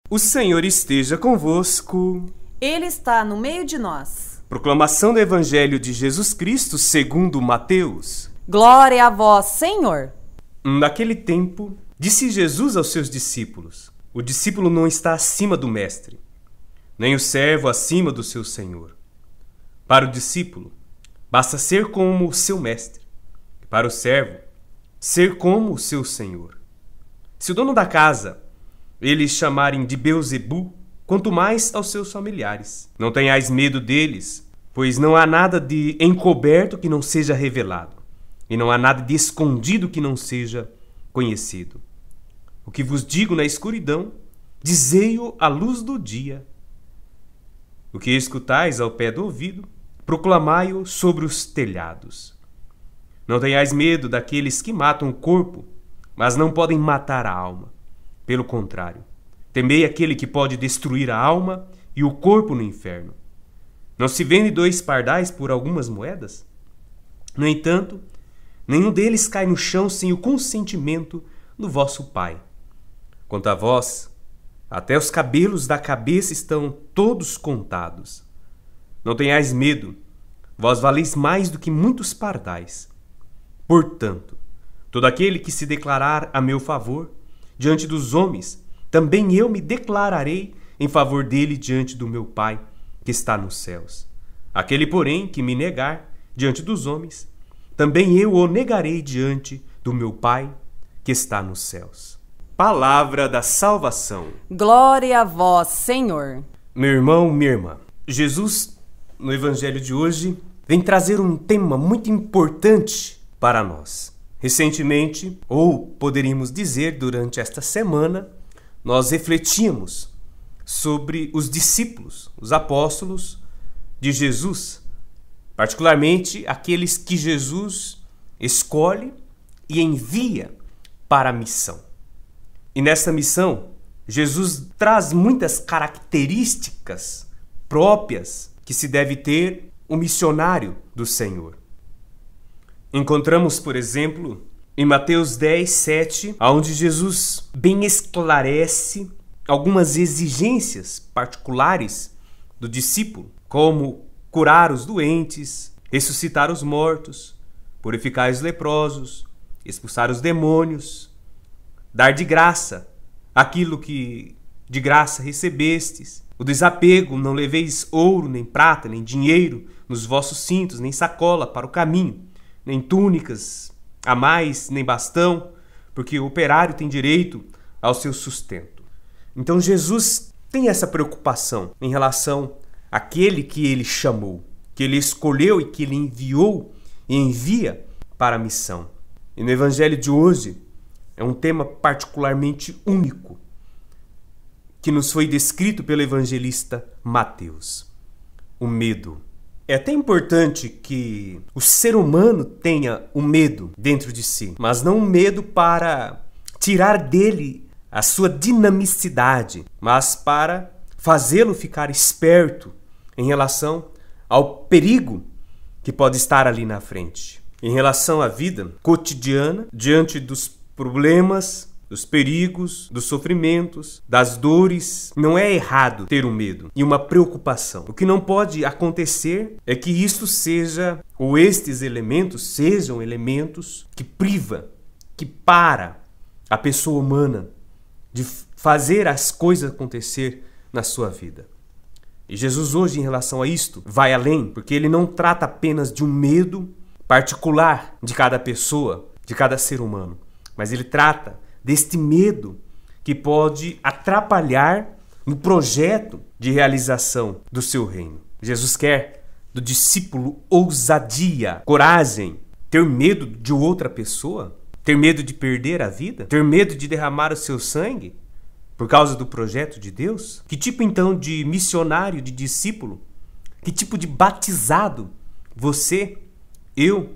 O Senhor esteja convosco. Ele está no meio de nós. Proclamação do Evangelho de Jesus Cristo segundo Mateus. Glória a vós, Senhor. Naquele tempo, disse Jesus aos seus discípulos: o discípulo não está acima do mestre, nem o servo acima do seu senhor. Para o discípulo, basta ser como o seu mestre, e para o servo, ser como o seu senhor. Se o dono da casa eles chamarem de Beelzebu, quanto mais aos seus familiares. Não tenhais medo deles, pois não há nada de encoberto que não seja revelado, e não há nada de escondido que não seja conhecido. O que vos digo na escuridão, dizei-o à luz do dia. O que escutais ao pé do ouvido, proclamai-o sobre os telhados. Não tenhais medo daqueles que matam o corpo, mas não podem matar a alma. Pelo contrário, temei aquele que pode destruir a alma e o corpo no inferno. Não se vende 2 pardais por algumas moedas? No entanto, nenhum deles cai no chão sem o consentimento do vosso Pai. Quanto a vós, até os cabelos da cabeça estão todos contados. Não tenhais medo, vós valeis mais do que muitos pardais. Portanto, todo aquele que se declarar a meu favor, diante dos homens, também eu me declararei em favor dele diante do meu Pai, que está nos céus. Aquele, porém, que me negar diante dos homens, também eu o negarei diante do meu Pai, que está nos céus. Palavra da salvação. Glória a vós, Senhor. Meu irmão, minha irmã, Jesus, no Evangelho de hoje, vem trazer um tema muito importante para nós. Recentemente, ou poderíamos dizer durante esta semana, nós refletimos sobre os discípulos, os apóstolos de Jesus, particularmente aqueles que Jesus escolhe e envia para a missão. E nessa missão, Jesus traz muitas características próprias que se deve ter o missionário do Senhor. Encontramos, por exemplo, em Mateus 10, 7, onde Jesus bem esclarece algumas exigências particulares do discípulo, como curar os doentes, ressuscitar os mortos, purificar os leprosos, expulsar os demônios, dar de graça aquilo que de graça recebestes, o desapego, não leveis ouro, nem prata, nem dinheiro nos vossos cintos, nem sacola para o caminho, nem túnicas a mais, nem bastão, porque o operário tem direito ao seu sustento. Então Jesus tem essa preocupação em relação àquele que ele chamou, que ele escolheu e que ele enviou e envia para a missão. E no Evangelho de hoje é um tema particularmente único, que nos foi descrito pelo evangelista Mateus: o medo. É até importante que o ser humano tenha o medo dentro de si, mas não um medo para tirar dele a sua dinamicidade, mas para fazê-lo ficar esperto em relação ao perigo que pode estar ali na frente. Em relação à vida cotidiana, diante dos problemas, dos perigos, dos sofrimentos, das dores, não é errado ter um medo e uma preocupação. O que não pode acontecer é que isto seja, ou estes elementos sejam elementos que priva, que para a pessoa humana de fazer as coisas acontecer na sua vida. E Jesus hoje, em relação a isto, vai além, porque ele não trata apenas de um medo particular de cada pessoa, de cada ser humano, mas ele trata deste medo que pode atrapalhar no projeto de realização do seu reino. Jesus quer do discípulo ousadia, coragem, ter medo de outra pessoa, ter medo de perder a vida, ter medo de derramar o seu sangue por causa do projeto de Deus. Que tipo então de missionário, de discípulo, que tipo de batizado você, eu,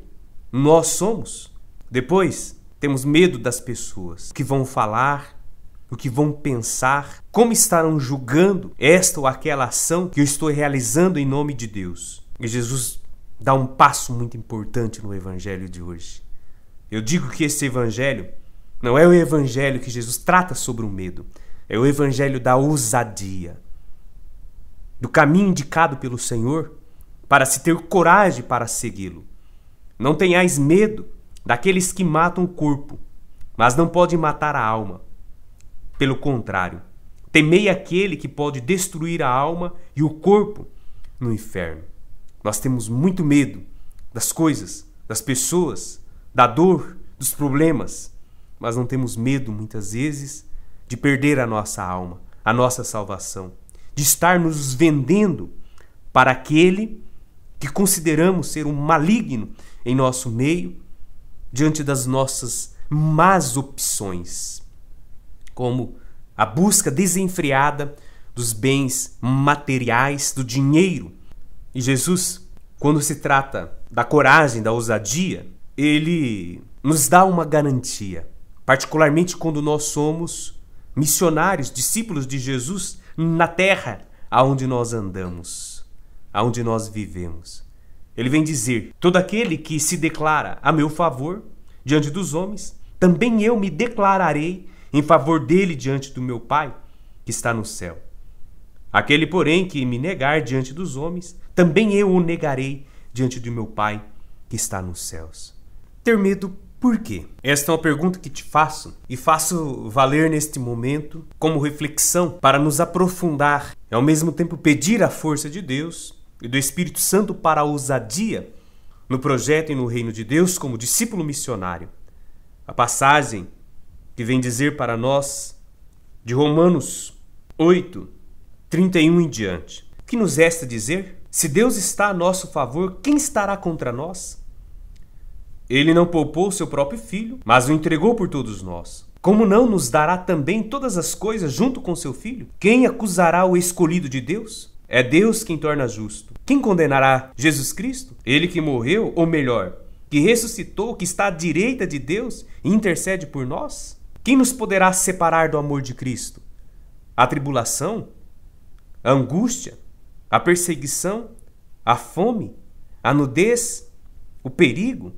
nós somos? Depois, temos medo das pessoas, o que vão falar, o que vão pensar, como estarão julgando esta ou aquela ação que eu estou realizando em nome de Deus. E Jesus dá um passo muito importante no Evangelho de hoje. Eu digo que esse Evangelho não é o Evangelho que Jesus trata sobre o medo, É o evangelho da ousadia, do caminho indicado pelo Senhor para se ter coragem para segui-lo. Não tenhais medo daqueles que matam o corpo, mas não podem matar a alma. Pelo contrário, temei aquele que pode destruir a alma e o corpo no inferno. Nós temos muito medo das coisas, das pessoas, da dor, dos problemas, mas não temos medo, muitas vezes, de perder a nossa alma, a nossa salvação, de estar nos vendendo para aquele que consideramos ser um maligno em nosso meio, diante das nossas más opções, como a busca desenfreada dos bens materiais, do dinheiro. E Jesus, quando se trata da coragem, da ousadia, ele nos dá uma garantia, particularmente quando nós somos missionários, discípulos de Jesus na terra aonde nós andamos, aonde nós vivemos. Ele vem dizer: todo aquele que se declara a meu favor diante dos homens, também eu me declararei em favor dele diante do meu Pai que está no céu. Aquele, porém, que me negar diante dos homens, também eu o negarei diante do meu Pai que está nos céus. Ter medo por quê? Esta é uma pergunta que te faço e faço valer neste momento como reflexão para nos aprofundar e ao mesmo tempo pedir a força de Deus e do Espírito Santo para a ousadia no projeto e no reino de Deus como discípulo missionário. A passagem que vem dizer para nós de Romanos 8, 31 em diante. O que nos resta dizer? Se Deus está a nosso favor, quem estará contra nós? Ele não poupou seu próprio filho, mas o entregou por todos nós. Como não nos dará também todas as coisas junto com seu filho? Quem acusará o escolhido de Deus? É Deus quem torna justo. Quem condenará Jesus Cristo? Ele que morreu, ou melhor, que ressuscitou, que está à direita de Deus e intercede por nós? Quem nos poderá separar do amor de Cristo? A tribulação? A angústia? A perseguição? A fome? A nudez? O perigo?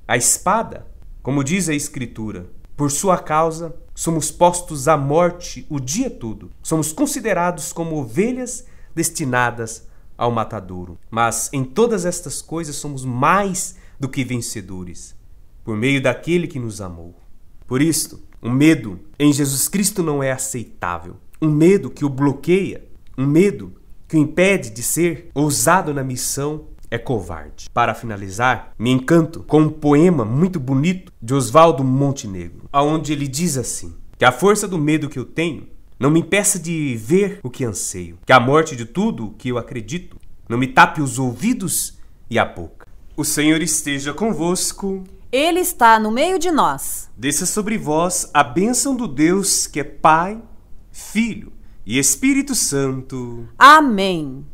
A espada? Como diz a Escritura, por sua causa somos postos à morte o dia todo. Somos considerados como ovelhas destinadas ao matadouro. Mas em todas estas coisas somos mais do que vencedores, por meio daquele que nos amou. Por isto, o medo em Jesus Cristo não é aceitável. Um medo que o bloqueia, um medo que o impede de ser ousado na missão, é covarde. Para finalizar, me encanto com um poema muito bonito de Oswaldo Montenegro, onde ele diz assim: que a força do medo que eu tenho não me impeça de ver o que anseio, que a morte de tudo o que eu acredito não me tape os ouvidos e a boca. O Senhor esteja convosco. Ele está no meio de nós. Desça sobre vós a bênção do Deus que é Pai, Filho e Espírito Santo. Amém.